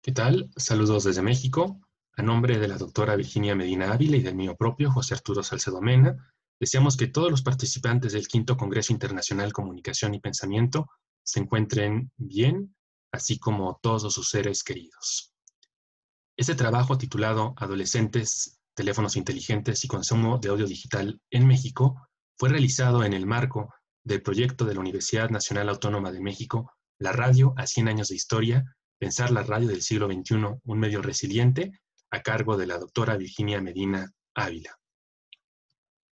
¿Qué tal? Saludos desde México. A nombre de la doctora Virginia Medina Ávila y del mío propio, José Arturo Salcedo Mena, deseamos que todos los participantes del quinto Congreso Internacional Comunicación y Pensamiento se encuentren bien, así como todos sus seres queridos. Este trabajo titulado Adolescentes, teléfonos inteligentes y consumo de audio digital en México fue realizado en el marco del proyecto de la Universidad Nacional Autónoma de México, La Radio a 100 años de historia, Pensar la radio del siglo XXI, un medio resiliente, a cargo de la doctora Virginia Medina Ávila.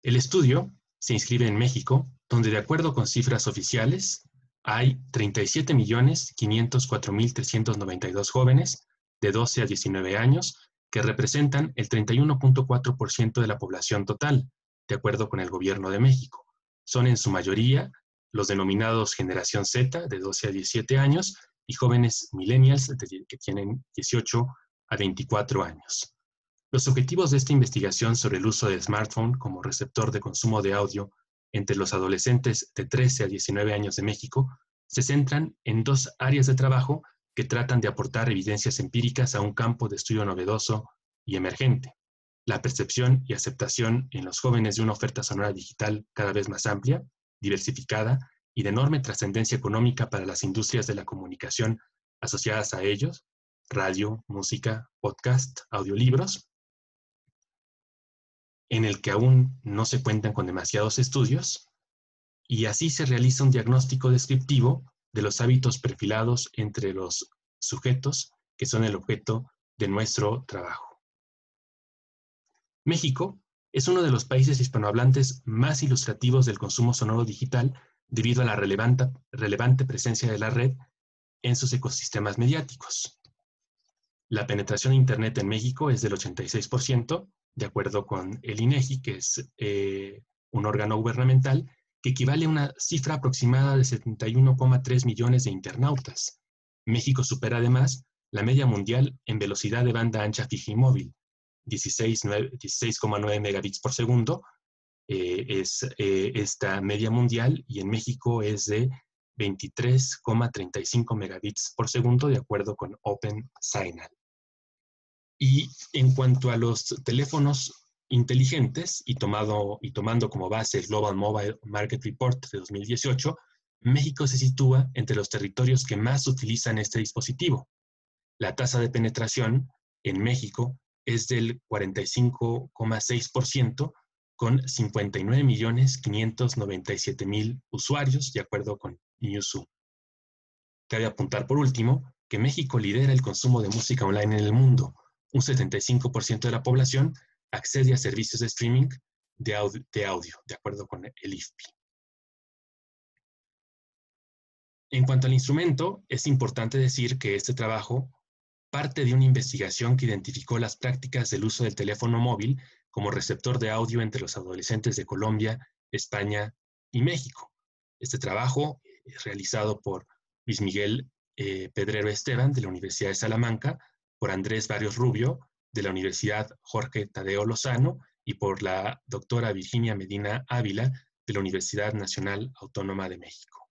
El estudio se inscribe en México, donde de acuerdo con cifras oficiales, hay 37.504.392 jóvenes de 12 a 19 años que representan el 31.4% de la población total, de acuerdo con el Gobierno de México. Son en su mayoría los denominados Generación Z, de 12 a 17 años, y jóvenes millennials, que tienen 18 a 24 años. Los objetivos de esta investigación sobre el uso de smartphone como receptor de consumo de audio entre los adolescentes de 13 a 19 años de México se centran en dos áreas de trabajo que tratan de aportar evidencias empíricas a un campo de estudio novedoso y emergente: la percepción y aceptación en los jóvenes de una oferta sonora digital cada vez más amplia, diversificada y de enorme trascendencia económica para las industrias de la comunicación asociadas a ellos, radio, música, podcast, audiolibros, en el que aún no se cuentan con demasiados estudios, y así se realiza un diagnóstico descriptivo de los hábitos perfilados entre los sujetos que son el objeto de nuestro trabajo. México es uno de los países hispanohablantes más ilustrativos del consumo sonoro digital debido a la relevante presencia de la red en sus ecosistemas mediáticos. La penetración de Internet en México es del 86%, de acuerdo con el INEGI, que es un órgano gubernamental, que equivale a una cifra aproximada de 71,3 millones de internautas. México supera además la media mundial en velocidad de banda ancha fija y móvil, 16,9 megabits por segundo, es esta media mundial, y en México es de 23,35 megabits por segundo, de acuerdo con OpenSignal. Y en cuanto a los teléfonos inteligentes, y tomando como base el Global Mobile Market Report de 2018, México se sitúa entre los territorios que más utilizan este dispositivo. La tasa de penetración en México es del 45,6%, con 59.597.000 usuarios, de acuerdo con Newzoo. Cabe apuntar por último que México lidera el consumo de música online en el mundo. Un 75% de la población accede a servicios de streaming de audio, de acuerdo con el IFPI. En cuanto al instrumento, es importante decir que este trabajo parte de una investigación que identificó las prácticas del uso del teléfono móvil como receptor de audio entre los adolescentes de Colombia, España y México. Este trabajo es realizado por Luis Miguel Pedrero Esteban, de la Universidad de Salamanca, por Andrés Barrios Rubio, de la Universidad Jorge Tadeo Lozano, y por la doctora Virginia Medina Ávila, de la Universidad Nacional Autónoma de México.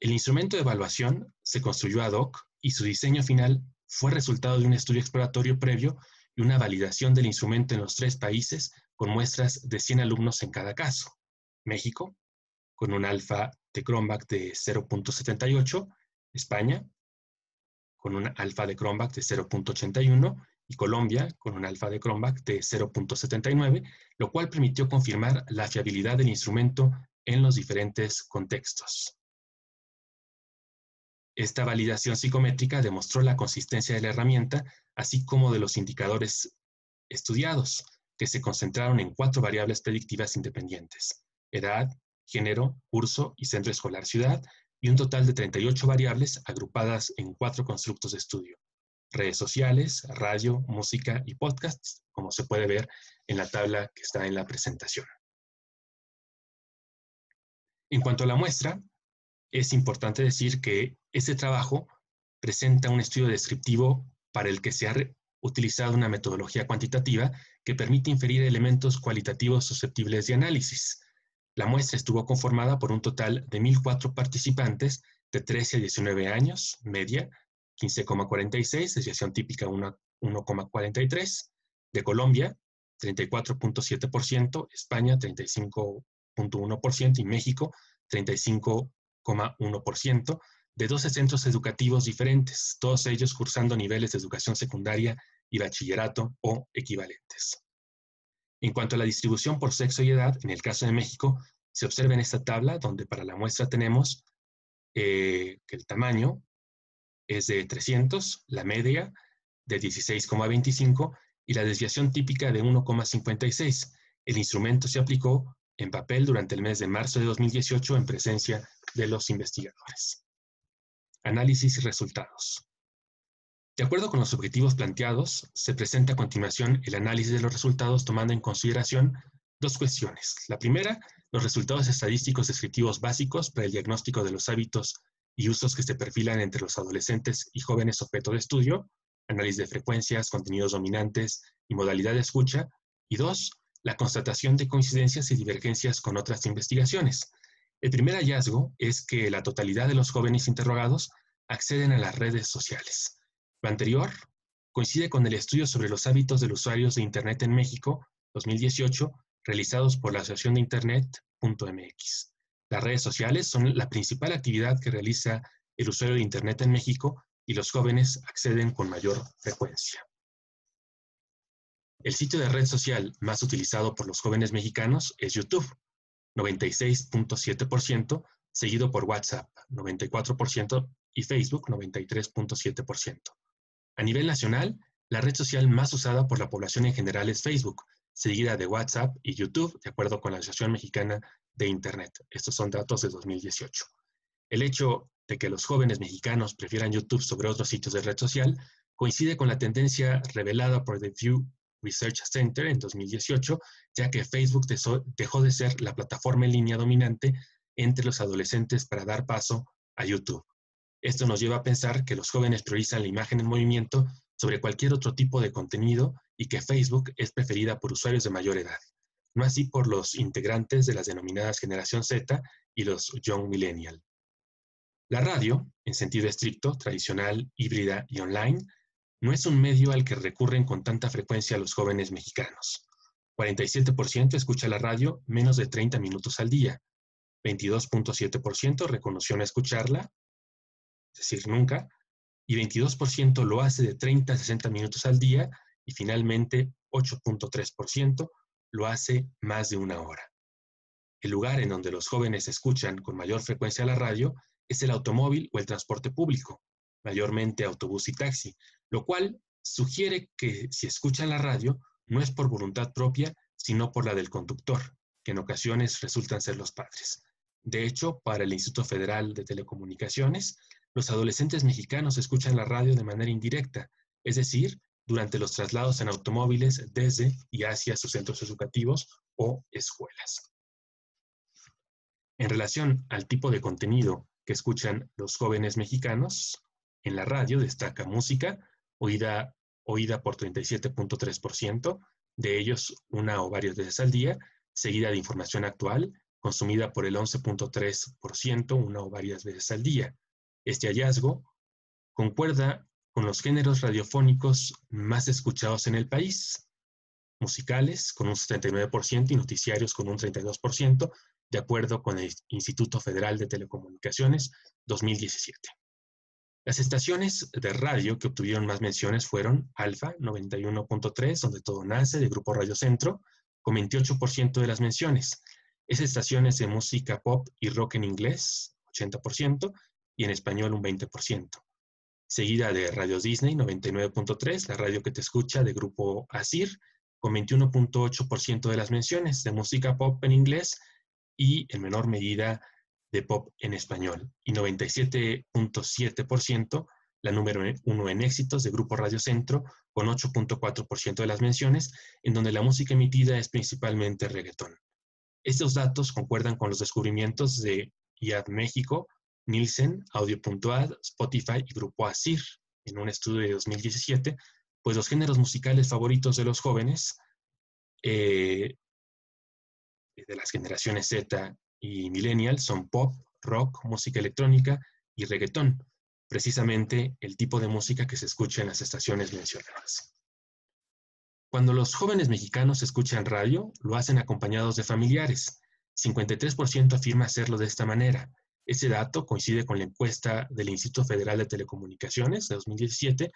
El instrumento de evaluación se construyó ad hoc y su diseño final fue resultado de un estudio exploratorio previo y una validación del instrumento en los 3 países, con muestras de 100 alumnos en cada caso: México, con un alfa de Cronbach de 0.78, España, con un alfa de Cronbach de 0.81, y Colombia, con un alfa de Cronbach de 0.79, lo cual permitió confirmar la fiabilidad del instrumento en los diferentes contextos. Esta validación psicométrica demostró la consistencia de la herramienta, así como de los indicadores estudiados, que se concentraron en 4 variables predictivas independientes: edad, género, curso y centro escolar ciudad, y un total de 38 variables agrupadas en 4 constructos de estudio: redes sociales, radio, música y podcasts, como se puede ver en la tabla que está en la presentación. En cuanto a la muestra, es importante decir que este trabajo presenta un estudio descriptivo para el que se ha utilizado una metodología cuantitativa que permite inferir elementos cualitativos susceptibles de análisis. La muestra estuvo conformada por un total de 1,004 participantes de 13 a 19 años, media, 15,46, desviación típica 1,43, de Colombia 34,7%, España 35,1% y México 35,1%, de 12 centros educativos diferentes, todos ellos cursando niveles de educación secundaria y bachillerato o equivalentes. En cuanto a la distribución por sexo y edad, en el caso de México, se observa en esta tabla donde para la muestra tenemos que el tamaño es de 300, la media de 16,25 y la desviación típica de 1,56. El instrumento se aplicó en papel durante el mes de marzo de 2018 en presencia de los investigadores. Análisis y resultados. De acuerdo con los objetivos planteados, se presenta a continuación el análisis de los resultados tomando en consideración dos cuestiones. La primera, los resultados estadísticos descriptivos básicos para el diagnóstico de los hábitos y usos que se perfilan entre los adolescentes y jóvenes objeto de estudio, análisis de frecuencias, contenidos dominantes y modalidad de escucha. Y dos, la constatación de coincidencias y divergencias con otras investigaciones. El primer hallazgo es que la totalidad de los jóvenes interrogados acceden a las redes sociales. Lo anterior coincide con el estudio sobre los hábitos de los usuarios de Internet en México, 2018, realizados por la Asociación de Internet.mx. Las redes sociales son la principal actividad que realiza el usuario de Internet en México y los jóvenes acceden con mayor frecuencia. El sitio de red social más utilizado por los jóvenes mexicanos es YouTube, 96,7%, seguido por WhatsApp, 94%, y Facebook, 93,7%. A nivel nacional, la red social más usada por la población en general es Facebook, seguida de WhatsApp y YouTube, de acuerdo con la Asociación Mexicana de Internet. Estos son datos de 2018. El hecho de que los jóvenes mexicanos prefieran YouTube sobre otros sitios de red social coincide con la tendencia revelada por The Pew Research Center en 2018, ya que Facebook dejó de ser la plataforma en línea dominante entre los adolescentes para dar paso a YouTube. Esto nos lleva a pensar que los jóvenes priorizan la imagen en movimiento sobre cualquier otro tipo de contenido y que Facebook es preferida por usuarios de mayor edad, no así por los integrantes de las denominadas Generación Z y los Young Millennial. La radio, en sentido estricto, tradicional, híbrida y online, no es un medio al que recurren con tanta frecuencia los jóvenes mexicanos. 47% escucha la radio menos de 30 minutos al día, 22,7% reconoció no escucharla, es decir, nunca, y 22% lo hace de 30 a 60 minutos al día, y finalmente 8,3% lo hace más de una hora. El lugar en donde los jóvenes escuchan con mayor frecuencia la radio es el automóvil o el transporte público, mayormente autobús y taxi, lo cual sugiere que si escuchan la radio no es por voluntad propia, sino por la del conductor, que en ocasiones resultan ser los padres. De hecho, para el Instituto Federal de Telecomunicaciones, los adolescentes mexicanos escuchan la radio de manera indirecta, es decir, durante los traslados en automóviles desde y hacia sus centros educativos o escuelas. En relación al tipo de contenido que escuchan los jóvenes mexicanos, en la radio destaca música, oída por 37,3%, de ellos una o varias veces al día, seguida de información actual, consumida por el 11,3%, una o varias veces al día. Este hallazgo concuerda con los géneros radiofónicos más escuchados en el país, musicales con un 79% y noticiarios con un 32%, de acuerdo con el Instituto Federal de Telecomunicaciones 2017. Las estaciones de radio que obtuvieron más menciones fueron Alfa 91,3, donde todo nace, de Grupo Radio Centro, con 28% de las menciones. Es estaciones de música pop y rock en inglés, 80%, y en español un 20%. Seguida de Radio Disney 99,3, la radio que te escucha, de Grupo ASIR, con 21,8% de las menciones, de música pop en inglés y en menor medida de pop en español, y 97,7% la número 1 en éxitos, de Grupo Radio Centro, con 8,4% de las menciones, en donde la música emitida es principalmente reggaetón. Estos datos concuerdan con los descubrimientos de IAD México, Nielsen, Audio.ad, Spotify y Grupo ASIR en un estudio de 2017, pues los géneros musicales favoritos de los jóvenes de las generaciones Z y Millennial son pop, rock, música electrónica y reggaetón, precisamente el tipo de música que se escucha en las estaciones mencionadas. Cuando los jóvenes mexicanos escuchan radio, lo hacen acompañados de familiares. 53% afirma hacerlo de esta manera. Ese dato coincide con la encuesta del Instituto Federal de Telecomunicaciones de 2017,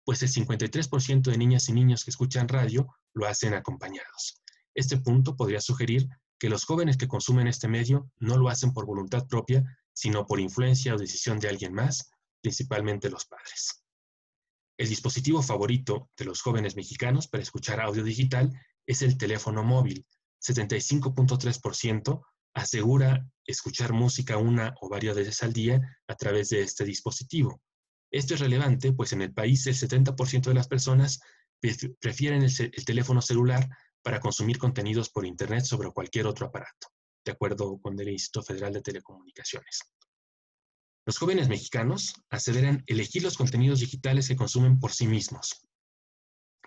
pues el 53% de niñas y niños que escuchan radio lo hacen acompañados. Este punto podría sugerir que los jóvenes que consumen este medio no lo hacen por voluntad propia, sino por influencia o decisión de alguien más, principalmente los padres. El dispositivo favorito de los jóvenes mexicanos para escuchar audio digital es el teléfono móvil. 75.3% asegura escuchar música una o varias veces al día a través de este dispositivo. Esto es relevante, pues en el país el 70% de las personas prefieren el teléfono celular para consumir contenidos por Internet sobre cualquier otro aparato, de acuerdo con el Instituto Federal de Telecomunicaciones. Los jóvenes mexicanos aseveran elegir los contenidos digitales que consumen por sí mismos.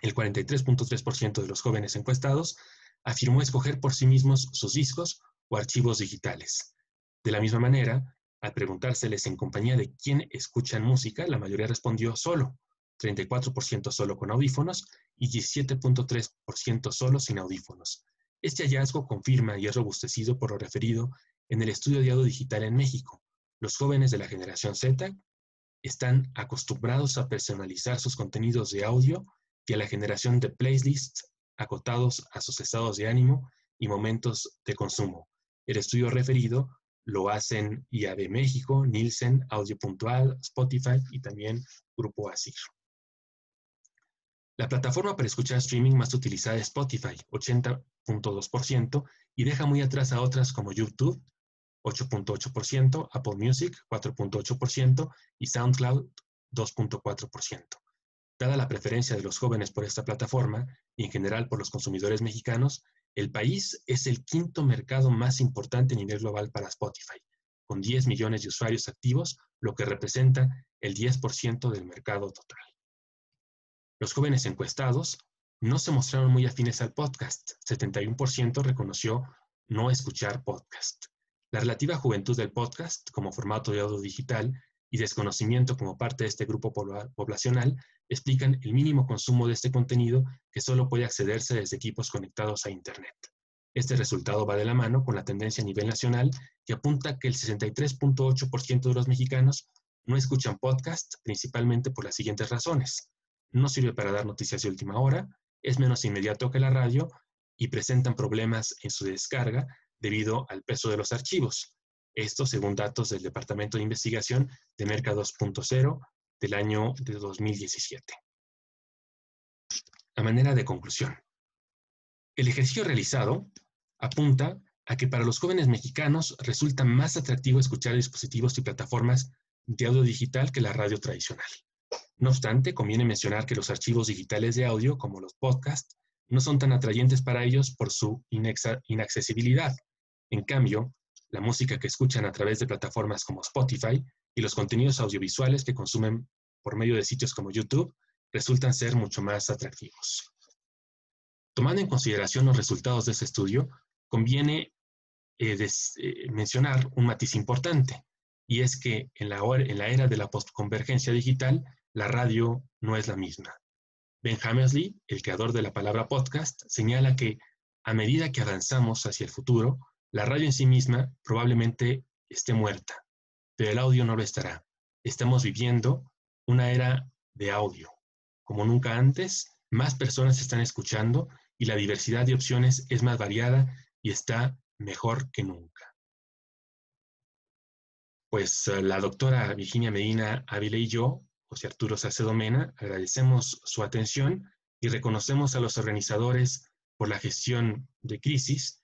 El 43.3% de los jóvenes encuestados afirmó escoger por sí mismos sus discos o archivos digitales. De la misma manera, al preguntárseles en compañía de quién escuchan música, la mayoría respondió solo, 34% solo con audífonos y 17.3% solo sin audífonos. Este hallazgo confirma y es robustecido por lo referido en el estudio de audio digital en México. Los jóvenes de la generación Z están acostumbrados a personalizar sus contenidos de audio y a la generación de playlists acotados a sus estados de ánimo y momentos de consumo. El estudio referido lo hacen IAB México, Nielsen, Audio Puntual, Spotify y también Grupo ASIR. La plataforma para escuchar streaming más utilizada es Spotify, 80.2%, y deja muy atrás a otras como YouTube, 8.8%, Apple Music, 4.8% y SoundCloud, 2.4%. Dada la preferencia de los jóvenes por esta plataforma y en general por los consumidores mexicanos, el país es el quinto mercado más importante a nivel global para Spotify, con 10 millones de usuarios activos, lo que representa el 10% del mercado total. Los jóvenes encuestados no se mostraron muy afines al podcast. 71% reconoció no escuchar podcast. La relativa juventud del podcast como formato de audio digital y desconocimiento como parte de este grupo poblacional explican el mínimo consumo de este contenido que solo puede accederse desde equipos conectados a Internet. Este resultado va de la mano con la tendencia a nivel nacional que apunta que el 63.8% de los mexicanos no escuchan podcast principalmente por las siguientes razones. No sirve para dar noticias de última hora, es menos inmediato que la radio y presentan problemas en su descarga debido al peso de los archivos. Esto según datos del Departamento de Investigación de Merca 2.0 del año de 2017. A manera de conclusión, el ejercicio realizado apunta a que para los jóvenes mexicanos resulta más atractivo escuchar dispositivos y plataformas de audio digital que la radio tradicional. No obstante, conviene mencionar que los archivos digitales de audio, como los podcasts, no son tan atrayentes para ellos por su inaccesibilidad. En cambio, la música que escuchan a través de plataformas como Spotify y los contenidos audiovisuales que consumen por medio de sitios como YouTube resultan ser mucho más atractivos. Tomando en consideración los resultados de este estudio, conviene mencionar un matiz importante, y es que en la era de la postconvergencia digital, la radio no es la misma. Ben Hammersley, el creador de la palabra podcast, señala que a medida que avanzamos hacia el futuro, la radio en sí misma probablemente esté muerta, pero el audio no lo estará. Estamos viviendo una era de audio. Como nunca antes, más personas están escuchando y la diversidad de opciones es más variada y está mejor que nunca. Pues la doctora Virginia Medina Ávila y yo, José Arturo Salcedo Mena, agradecemos su atención y reconocemos a los organizadores por la gestión de crisis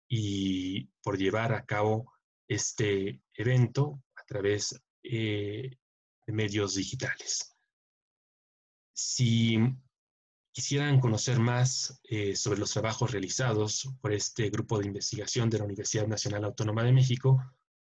y por llevar a cabo este evento a través de medios digitales. Si quisieran conocer más sobre los trabajos realizados por este grupo de investigación de la Universidad Nacional Autónoma de México,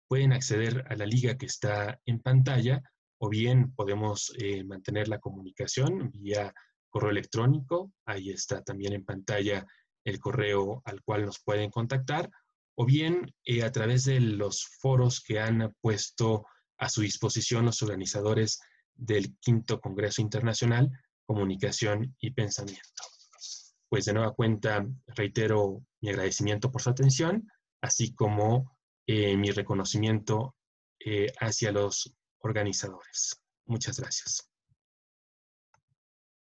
pueden acceder a la liga que está en pantalla o bien podemos mantener la comunicación vía correo electrónico. Ahí está también en pantalla el correo al cual nos pueden contactar o bien a través de los foros que han puesto a su disposición los organizadores del V Congreso Internacional, Comunicación y Pensamiento. Pues de nueva cuenta reitero mi agradecimiento por su atención, así como mi reconocimiento hacia los organizadores. Muchas gracias.